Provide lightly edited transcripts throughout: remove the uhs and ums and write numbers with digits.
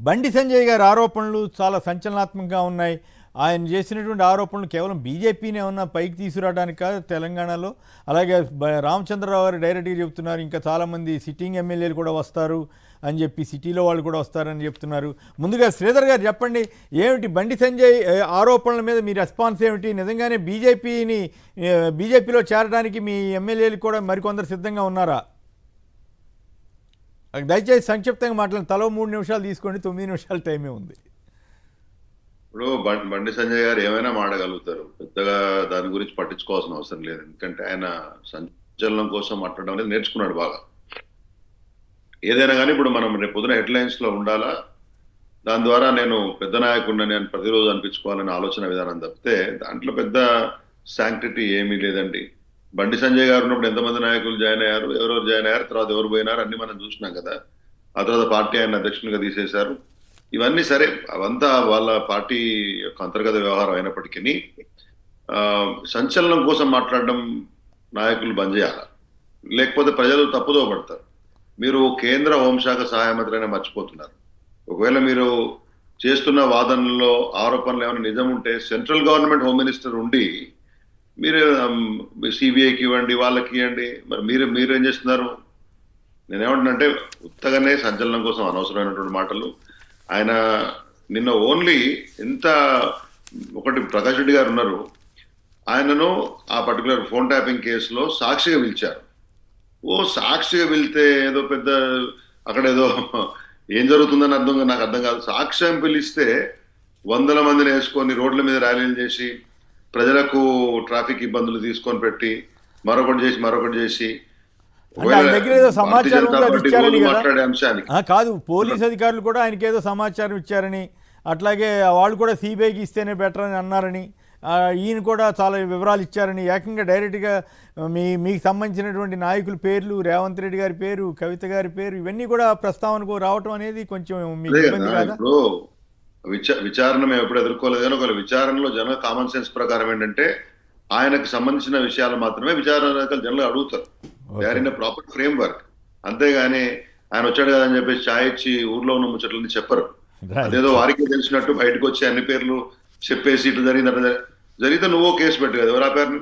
బండి సంజయ్ గారి ఆరోపణలు చాలా సంచలనాత్మకంగా ఉన్నాయి. ఆయన చేసినటువంటి ఆరోపణలు కేవలం బీజేపీనే ఏమన్నా పైకి తీసుకురావడానికి కాదు తెలంగాణలో. అలాగే రామచంద్రరావు గారు డైరెక్ట్గా చెప్తున్నారు, ఇంకా చాలామంది సిట్టింగ్ ఎమ్మెల్యేలు కూడా వస్తారు అని చెప్పి, సిటీలో వాళ్ళు కూడా వస్తారని చెప్తున్నారు. ముందుగా శ్రీధర్ గారు చెప్పండి, ఏమిటి బండి సంజయ్ ఆరోపణల మీద మీ రెస్పాన్స్ ఏమిటి? నిజంగానే బీజేపీలో చేరడానికి మీ ఎమ్మెల్యేలు కూడా మరికొందరు సిద్ధంగా ఉన్నారా? దయచేసి సంక్షిప్తంగా మాట్లాడండి. తలో 3 నిమిషాలు తీసుకోండి, 9 నిమిషాల టైమే ఉంది. ఇప్పుడు బండి సంజయ్ గారు ఏమైనా మాడగలుగుతారు, పెద్దగా దాని గురించి పట్టించుకోవాల్సిన అవసరం లేదు. ఎందుకంటే ఆయన సంచలనం కోసం మాట్లాడడం అనేది నేర్చుకున్నాడు బాగా. ఏదైనా కానీ ఇప్పుడు మనం రేపు పొద్దున హెడ్లైన్స్ లో ఉండాలా, దాని ద్వారా నేను పెద్ద నాయకుడిని నేను ప్రతిరోజు అనిపించుకోవాలనే ఆలోచన విధానం తప్పితే దాంట్లో పెద్ద శాంక్టిటీ ఏమీ లేదండి. బండి సంజయ్ గారు ఉన్నప్పుడు ఎంతమంది నాయకులు జాయిన్ అయ్యారు, ఎవరెవరు జాయిన్ అయ్యారు, తర్వాత ఎవరు పోయినారు అన్ని మనం చూసినాం కదా. ఆ తర్వాత పార్టీ ఆయన అధ్యక్షునిగా తీసేశారు. ఇవన్నీ సరే, అవంతా వాళ్ళ పార్టీ యొక్క అంతర్గత వ్యవహారం అయినప్పటికీ సంచలనం కోసం మాట్లాడడం నాయకులు బంద్ చేయాలి, లేకపోతే ప్రజలు తప్పుదో పడతారు. మీరు కేంద్ర హోంశాఖ సహాయ మంత్రి అయినా మర్చిపోతున్నారు. ఒకవేళ మీరు చేస్తున్న వాదనలో ఆరోపణలు ఏమైనా నిజం ఉంటే సెంట్రల్ గవర్నమెంట్ హోమ్ మినిస్టర్ ఉండి మీరు సిబిఐకి ఇవ్వండి, వాళ్ళకి ఇవ్వండి. మరి మీరేం చేస్తున్నారు? నేనేమంటున్నానంటే ఉత్తగానే సంచలనం కోసం అనవసరమైనటువంటి మాటలు. ఆయన నిన్న ఓన్లీ ఎంత ఒకటి ప్రకాష్ రెడ్డి గారు ఉన్నారు, ఆయనను ఆ పర్టికులర్ ఫోన్ ట్యాపింగ్ కేసులో సాక్షిగా పిలిచారు. సాక్షిగా పిలితే ఏదో పెద్ద అక్కడ ఏదో ఏం జరుగుతుందని నాకు అర్థం కాదు. సాక్ష్యం పిలిస్తే 100 మందిని వేసుకొని రోడ్ల మీద ర్యాలీలు చేసి ప్రజలకు ట్రాఫిక్ ఇబ్బందులు తీసుకొని పెట్టి మరొకటి చేసి మాట్లాడే అంశానికి కాదు, పోలీస్ అధికారులు కూడా ఆయనకి ఏదో సమాచారం ఇచ్చారని, అట్లాగే వాళ్ళు కూడా సిబిఐకి ఇస్తేనే బెటర్ అని అన్నారని, ఈయన కూడా చాలా వివరాలు ఇచ్చారని, ఏకంగా డైరెక్ట్గా మీకు సంబంధించినటువంటి నాయకుల పేర్లు, రేవంత్ రెడ్డి గారి పేరు, కవిత గారి పేరు, ఇవన్నీ కూడా ప్రస్తావనకు రావటం అనేది కొంచెం మీకు ఇబ్బంది కాదా? విచారణ మేము ఎప్పుడు ఎదుర్కోలేదు, కానీ ఒక విచారణలో జన కామన్ సెన్స్ ప్రకారం ఏంటంటే ఆయనకు సంబంధించిన విషయాలు మాత్రమే విచారణ జనరల్ అడుగుతారు. They are in a proper framework. అంతేగాని ఆయన వచ్చాడు కదా అని చెప్పేసి ఛాయ్ ఇచ్చి ఊర్లో ఉన్న ముచ్చట్లని చెప్పరు. అదేదో వారికి తెలిసినట్టు బయటకు వచ్చి అన్ని పేర్లు చెప్పేసి ఇటు జరిగితే నువ్వు కేసు పెట్టు కదా, ఎవరు ఆపారు?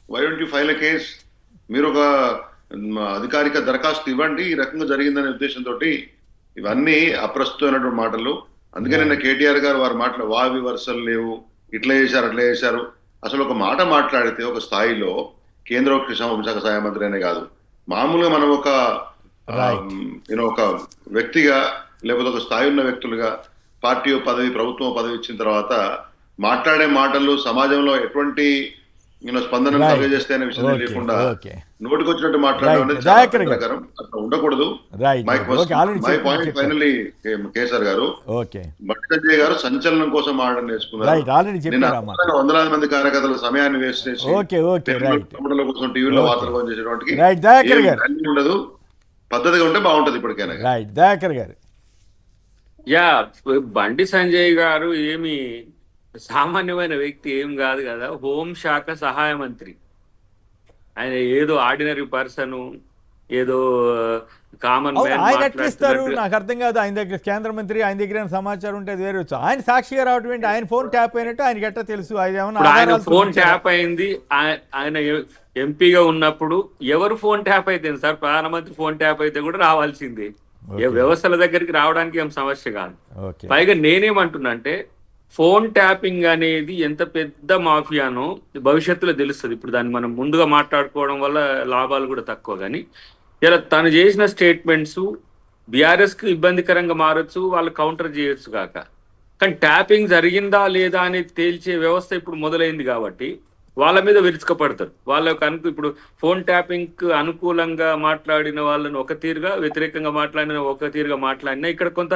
Why don't you file a case? మీరు ఒక అధికారిక దరఖాస్తు ఇవ్వండి, ఈ రకంగా జరిగిందనే ఉద్దేశంతో. ఇవన్నీ అప్రస్తుతమైనటువంటి మాటలు. అందుకే నిన్న కేటీఆర్ గారు వారి మాటలు వావి వరుసలు లేవు, ఇట్లా చేశారు అట్లా చేశారు. అసలు ఒక మాట మాట్లాడితే ఒక స్థాయిలో కేంద్ర హోంశాఖ సహాయ మంత్రి అనే కాదు, మామూలుగా మనం ఒక వ్యక్తిగా లేకపోతే ఒక స్థాయి ఉన్న వ్యక్తులుగా పార్టీ పదవి, ప్రభుత్వం పదవి ఇచ్చిన తర్వాత మాట్లాడే మాటలు సమాజంలో ఎటువంటి స్పందన కలిగజేస్తే అనే విషయం లేకుండా నోటికి వచ్చినట్టు మాట్లాడడం అట్లా ఉండకూడదు. మై పాయింట్ ఫైనల్లీ కేసీఆర్ గారు, బండి సంజయ్ గారు సంచలనం కోసం ఆడడం నేర్చుకున్నారు. వందలాది మంది కార్యకర్తల సమయాన్ని వేస్ట్ చేసి కోసం టీవీలో వార్తలు చేసేటువంటి ఉండదు. పద్ధతిగా ఉంటే బాగుంటది ఇప్పటికైనా. బండి సంజయ్ గారు ఏమి సామాన్యమైన వ్యక్తి ఏం కాదు కదా, హోంశాఖ సహాయ మంత్రి. ఆయన ఏదో ఆర్డినరీ పర్సన్, ఏదో కామన్ ఆయన ఎట్లా ఇస్తారు నాకు అర్థం కాదు. ఆయన దగ్గర కేంద్ర మంత్రి, ఆయన దగ్గర సమాచారం ఉంటే అది వేరే. ఆయన సాక్షిగా రావటం ఏంటి? ఆయన ఫోన్ ట్యాప్ అయినట్టు ఆయనకి ఎట్లా తెలుసు? ఆయన ఫోన్ ట్యాప్ అయింది. ఆయన ఎంపీగా ఉన్నప్పుడు ఎవరు ఫోన్ ట్యాప్ అయితే సార్, ప్రధానమంత్రి ఫోన్ ట్యాప్ అయితే కూడా రావాల్సిందే. వ్యవస్థల దగ్గరికి రావడానికి ఏం సమస్య కాదు. పైగా నేనేమంటున్నా అంటే ఫోన్ ట్యాపింగ్ అనేది ఎంత పెద్ద మాఫియానో భవిష్యత్తులో తెలుస్తుంది. ఇప్పుడు దాన్ని మనం ముందుగా మాట్లాడుకోవడం వల్ల లాభాలు కూడా తక్కువ. కానీ ఇలా తను చేసిన స్టేట్మెంట్స్ బీఆర్ఎస్కి ఇబ్బందికరంగా మారచ్చు, వాళ్ళు కౌంటర్ చేయొచ్చు కాక. కానీ ట్యాపింగ్ జరిగిందా లేదా అనేది తేల్చే వ్యవస్థ ఇప్పుడు మొదలైంది కాబట్టి వాళ్ళ మీద విరుచుకపడతారు. వాళ్ళకు ఇప్పుడు ఫోన్ ట్యాపింగ్ అనుకూలంగా మాట్లాడిన వాళ్ళని ఒక తీరుగా, వ్యతిరేకంగా మాట్లాడిన ఒక తీరుగా మాట్లాడినా ఇక్కడ కొంత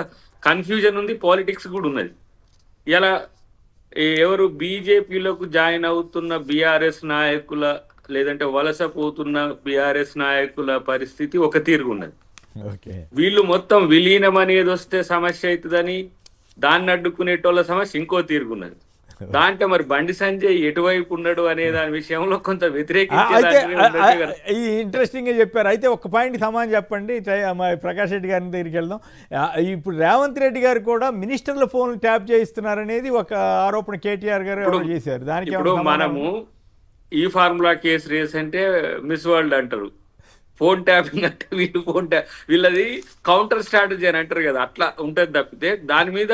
కన్ఫ్యూజన్ ఉంది, పాలిటిక్స్ కూడా ఉన్నది. ఇలా ఎవరు బీజేపీలోకి జాయిన్ అవుతున్న బీఆర్ఎస్ నాయకుల, లేదంటే వలస పోతున్న బీఆర్ఎస్ నాయకుల పరిస్థితి ఒక తీరుగా ఉన్నది. వీళ్ళు మొత్తం విలీనం అనేది వస్తే సమస్య అవుతుందని దాన్ని అడ్డుకునేటోళ్ళ సమస్య ఇంకో తీరుగున్నది. దాంట్లో మరి బండి సంజయ్ ఎటువైపు ఉన్నాడు అనే దాని విషయంలో కొంత అయితే వ్యతిరేకించే ఈ ఇంట్రెస్టింగ్గా చెప్పారు. అయితే ఒక పాయింట్ సమానం చెప్పండి, మా ప్రకాష్ రెడ్డి గారి దగ్గరికి వెళ్దాం. ఇప్పుడు రేవంత్ రెడ్డి గారు కూడా మినిస్టర్ల ఫోన్ ట్యాప్ చేయిస్తున్నారనేది ఒక ఆరోపణ కేటీఆర్ గారు ఎవరో చేశారు. దానికి ఇప్పుడు మనము ఈ ఫార్ములా కేసు రేస్ అంటే మిస్ వరల్డ్ అంటారు, ఫోన్ ట్యాపింగ్ అంటే వీళ్ళు వీళ్ళది కౌంటర్ స్ట్రాటజీ అని అంటారు కదా, అట్లా ఉంటుంది తప్పితే దాని మీద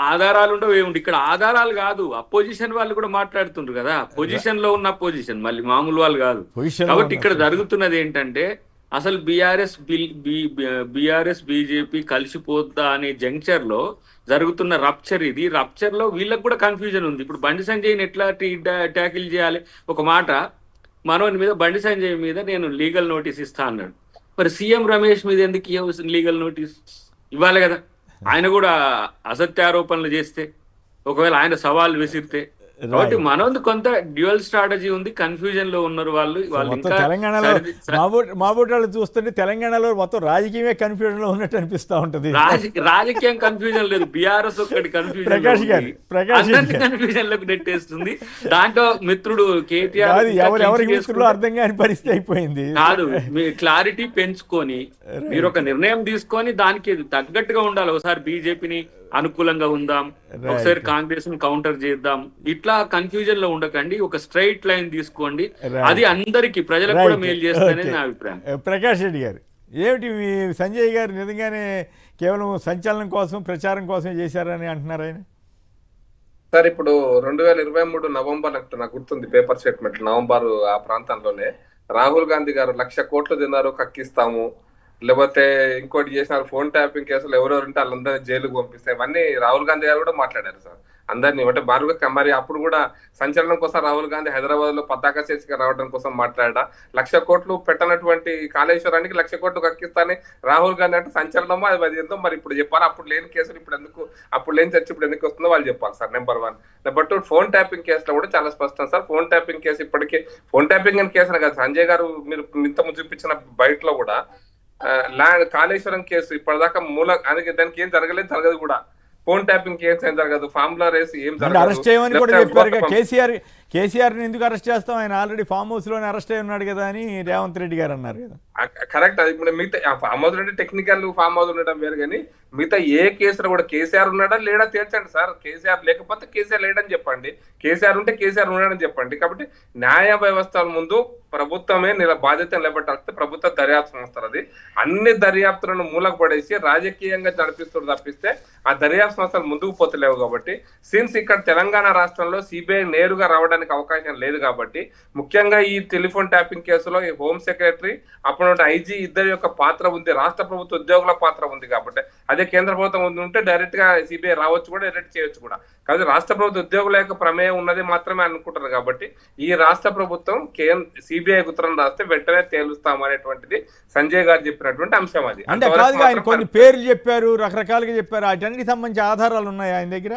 ఆధారాలు ఉండవు ఏముంది. ఇక్కడ ఆధారాలు కాదు, అపోజిషన్ వాళ్ళు కూడా మాట్లాడుతుండ్రు కదా, పొజిషన్ లో ఉన్న అపోజిషన్, మళ్ళీ మామూలు వాళ్ళు కాదు. కాబట్టి ఇక్కడ జరుగుతున్నది ఏంటంటే అసలు బీఆర్ఎస్ బీజేపీ కలిసిపోద్దా అనే జంక్చర్ లో జరుగుతున్న రప్చర్ ఇది. రప్చర్ లో వీళ్ళకి కూడా కన్ఫ్యూజన్ ఉంది. ఇప్పుడు బండి సంజయ్ని ఎట్లా ట్యాకిల్ చేయాలి? ఒక మాట, మనోని మీద బండి సంజయ్ మీద నేను లీగల్ నోటీస్ ఇస్తా అన్నాడు, మరి సీఎం రమేష్ మీద ఎందుకు ఇవ్వవలసిన లీగల్ నోటీస్ ఇవ్వాలి కదా? ఆయన కూడా అసత్య ఆరోపణలు చేస్తే, ఒకవేళ ఆయన సవాల్ విసిరితే. కాబట్టి మనోంది కొంత డ్యూయల్ స్ట్రాటజీ ఉంది, కన్ఫ్యూజన్ లో ఉన్నారు వాళ్ళు. ఇంకా తెలంగాణలో మాబోటాలు చూస్తుంటే తెలంగాణలో మొత్తం రాజకీయమే కన్ఫ్యూజన్ లో ఉన్నట్టు అనిపిస్తా ఉంటది. రాజకీయం కన్ఫ్యూజన్ లేదు, బీఆర్ఎస్ ఒక్కటి కన్ఫ్యూజన్ లోకి నెట్టేస్తుంది. దాంట్లో మిత్రుడు కేటీఆర్ ఎవరికి మిత్రులు అర్థం కాని పరిస్థితి అయిపోయింది. కాదు, మీ క్లారిటీ పెంచుకొని మీరు ఒక నిర్ణయం తీసుకొని దానికి తగ్గట్టుగా ఉండాలి. ఒకసారి బీజేపీని అనుకూలంగా ఉందాం, ఒకసారి కాంగ్రెస్ ని కౌంటర్ చేద్దాం, ఇట్లా కన్ఫ్యూజన్ లో ఉండకండి. ఒక స్ట్రైట్ లైన్ తీసుకోండి, అది అందరికి ప్రజలకు కూడా మేలు చేస్తుందనేది నా అభిప్రాయం. ప్రకాష్ రెడ్డి గారు, ఏమిటి మీ సంజయ్ గారు నిజంగానే కేవలం సంచలనం కోసం ప్రచారం కోసం చేశారని అంటున్నారు ఆయన? సార్, ఇప్పుడు 2023 నవంబర్ నాకు గుర్తుంది, పేపర్ స్టేట్మెంట్ నవంబర్ ఆ ప్రాంతంలోనే రాహుల్ గాంధీ గారు 1,00,000 కోట్లు తిన్నారు, కక్కిస్తాము, లేకపోతే ఇంకోటి చేసినారు, ఫోన్ ట్యాపింగ్ కేసులు ఎవరెవరు ఉంటే వాళ్ళందరినీ జైలుకు పంపిస్తాయి, ఇవన్నీ రాహుల్ గాంధీ గారు కూడా మాట్లాడారు సార్ అందరినీ. అంటే బారుగా మరి అప్పుడు కూడా సంచలనం కోసం రాహుల్ గాంధీ హైదరాబాద్ లో పతాక శీర్షిక రావడం కోసం మాట్లాడా. 1,00,000 కోట్లు పెట్టనటువంటి కాళేశ్వరానికి 1,00,000 కోట్లు కక్కిస్తానే రాహుల్ గాంధీ అంటే సంచలనమో అది ఎంతో మరి ఇప్పుడు చెప్పాలి. అప్పుడు లేని కేసులు ఇప్పుడు ఎందుకు, అప్పుడు లేని చర్చ ఇప్పుడు ఎందుకు వస్తుందో వాళ్ళు చెప్పాలి sir. Number 1. Number 2, phone tapping కేసులో కూడా చాలా స్పష్టం సార్. ఫోన్ ట్యాపింగ్ కేసు ఇప్పటికే ఫోన్ ట్యాపింగ్ అని కేసు కాదు, సంజయ్ గారు మీరు ఇంత చూపించిన బయటలో కూడా కాళేశ్వరం కేసు ఇప్పటిదాకా దానికి ఏం జరగదు కూడా. ఫోన్ ట్యాపింగ్ కేసు ఏం జరగదు, ఫార్ములా రేస్ ఏం జరగదు. అరెస్ట్ చేయమని కూడా చెప్పారు. కేసీఆర్ ఎందుకు అరెస్ట్ చేస్తాం, ఆయన ఆల్రెడీ ఫామ్ హౌస్ లోనే అరెస్ట్ అయి ఉన్నాడు కదా అని రేవంత్ రెడ్డి గారు అన్నారు కదా. కరెక్ట్. అది ఇప్పుడు మిగతా ఫామ్ హౌస్ అంటే టెక్నికల్ ఫామ్ హౌస్ ఉండడం వేరు, కానీ మిగతా ఏ కేసులో కూడా కేసీఆర్ ఉన్నాడా లేడా తేల్చండి సార్. కేసీఆర్ లేకపోతే కేసీఆర్ లేడని చెప్పండి, కేసీఆర్ ఉంటే కేసీఆర్ ఉన్నాడని చెప్పండి. కాబట్టి న్యాయ వ్యవస్థల ముందు ప్రభుత్వమే బాధ్యత నిలబెట్టాల్సి ప్రభుత్వ దర్యాప్తు సంస్థలు, అది అన్ని దర్యాప్తులను మూలకు పడేసి రాజకీయంగా నడిపిస్తుంది తప్పిస్తే ఆ దర్యాప్తు సంస్థలు ముందుకు పోతలేవు. కాబట్టి సిన్స్ ఇక్కడ తెలంగాణ రాష్ట్రంలో సిబిఐ నేరుగా రావడానికి అవకాశం లేదు కాబట్టి ముఖ్యంగా ఈ టెలిఫోన్ ట్యాపింగ్ కేసులో ఈ హోమ్ సెక్రటరీ అప్పుడు ఐజీ ఇద్దరి యొక్క పాత్ర ఉంది, రాష్ట్ర ప్రభుత్వ ఉద్యోగుల పాత్ర ఉంది. కాబట్టి అదే కేంద్ర ప్రభుత్వం ఉంటే డైరెక్ట్ గా సిబిఐ రావచ్చు కూడా, డైరెక్ట్ చేయొచ్చు కూడా. కాబట్టి రాష్ట్ర ప్రభుత్వ ఉద్యోగుల యొక్క ప్రమేయం ఉన్నది మాత్రమే అనుకుంటారు. కాబట్టి ఈ రాష్ట్ర ప్రభుత్వం సిబిఐ ఉత్తరం రాస్తే వెంటనే తేలుస్తామనేటువంటిది సంజయ్ గారు చెప్పినటువంటి అంశం. అది అంటే కాదుగా, ఆయన కొన్ని పేర్లు చెప్పారు, రకరకాలుగా చెప్పారు, వాటన్నిటికి సంబంధించి ఆధారాలు ఉన్నాయి ఆయన దగ్గర.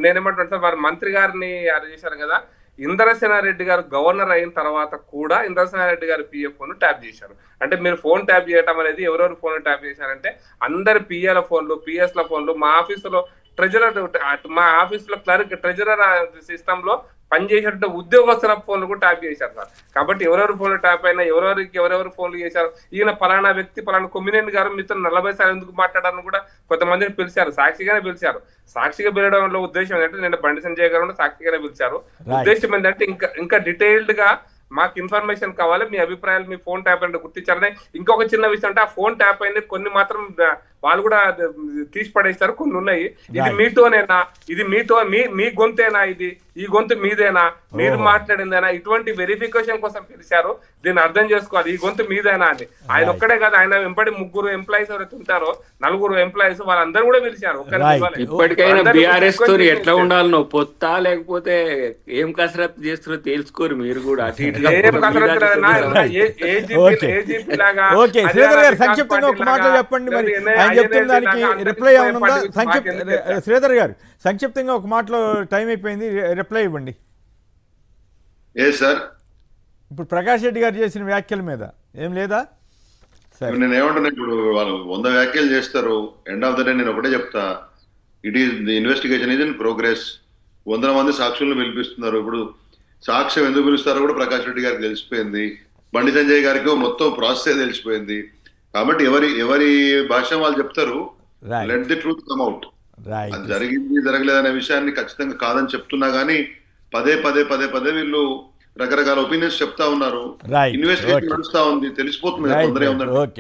నేనేమంటున్నా, వారి మంత్రి గారిని అరెస్ట్ చేశారు కదా, ఇంద్రసేనారెడ్డి గారు గవర్నర్ అయిన తర్వాత కూడా ఇంద్రసేనారెడ్డి గారు పిఎఫ్ ఫోన్ ట్యాప్ చేశారు. అంటే మీరు ఫోన్ ట్యాప్ చేయడం అనేది ఎవరెవరు ఫోన్ ట్యాప్ చేశారంటే అందరి పిఎల ఫోన్లు, పిఎస్ల ఫోన్లు, మా ఆఫీసులో ట్రెజరర్, మా ఆఫీసులో క్లర్క్ ట్రెజరర్ సిస్టమ్ లో పనిచేసేట ఉద్యోగస్తుల ఫోన్లు కూడా ట్యాప్ చేశారు సార్. కాబట్టి ఎవరెవరు ఫోన్లు ట్యాప్ అయినా, ఎవరెవరు ఫోన్లు చేశారు, ఈయన పలానా వ్యక్తి పలానా కొమ్మినేని గారు మీతో 40 సార్లు ఎందుకు మాట్లాడాలని కూడా కొంతమందిని పిలిచారు, సాక్షిగానే పిలిచారు. సాక్షిగా పిలవడంలో ఉద్దేశం ఏంటంటే నేను బండి సంజయ్ గారు సాక్షిగానే పిలిచారు. ఉద్దేశం ఏంటంటే ఇంకా డీటెయిల్డ్ గా మాకు ఇన్ఫర్మేషన్ కావాలి, మీ అభిప్రాయాలు, మీ ఫోన్ ట్యాప్ అయిన గుర్తించారని. ఇంకొక చిన్న విషయం అంటే ఆ ఫోన్ ట్యాప్ అయిన కొన్ని మాత్రం వాళ్ళు కూడా తీసి పడేస్తారు, కొన్ని ఉన్నాయి. ఇది మీతోనేనా, ఇది మీ గొంతేనా, ఇది ఈ గొంతు మీదేనా, మీరు మాట్లాడిందేనా, ఇటువంటి వెరిఫికేషన్ కోసం పిలిచారు. దీన్ని అర్థం చేసుకోవాలి, ఈ గొంతు మీదేనా అని. ఆయన ఒక్కడే కాదు, ఆయన వెంబడి 3 ఎంప్లాయీస్ ఎవరైతే ఉంటారో 4 ఎంప్లాయీస్ వాళ్ళందరూ కూడా పిలిచారు. ఇప్పటికైనా బీఆర్ఎస్ తో ఎట్లా ఉండాలనో పొత్తా లేకపోతే ఏం కసరత్తు చేస్తారో తెలుసుకోరు మీరు కూడా. సంక్షిప్తంగా ఒక మాట చెప్పండి, మరి ఆయన చెప్తున్న దానికి రిప్లై ఏమన్నా శ్రీధర్ గారు సంక్షిప్తంగా ఒక మాటలో టైం అయిపోయింది, రిప్లై ఇవ్వండి. సార్, ఇప్పుడు ప్రకాష్ రెడ్డి గారు చేసిన వ్యాఖ్యల మీద ఏం లేదా? నేను ఏమంటున్నా, ఇప్పుడు వాళ్ళు 100 వ్యాఖ్యలు చేస్తారు, ఎండ్ ఆఫ్ ద డే నేను ఒకటే చెప్తా, it is the investigation is in progress. వందల మంది సాక్షులను పిలిపిస్తున్నారు. ఇప్పుడు సాక్ష్యం ఎందుకు పిలుస్తారో కూడా ప్రకాష్ రెడ్డి గారికి తెలిసిపోయింది. బండి సంజయ్ గారికి మొత్తం ప్రాసెస్ తెలిసిపోయింది. కాబట్టి ఎవరి భాష వాళ్ళు చెప్తారు. Right. Let the truth come out. Right అది జరిగింది జరగలేదనే విషయాన్ని ఖచ్చితంగా కాదని చెప్తున్నా గానీ పదే వీళ్ళు రకరకాల ఒపీనియన్స్ చెప్తా ఉన్నారు. Right. Investigation Okay. నడుస్తా ఉంది, తెలిసిపోతుంది కదా, రైట్ తొందరగా ఉందంటే. ఓకే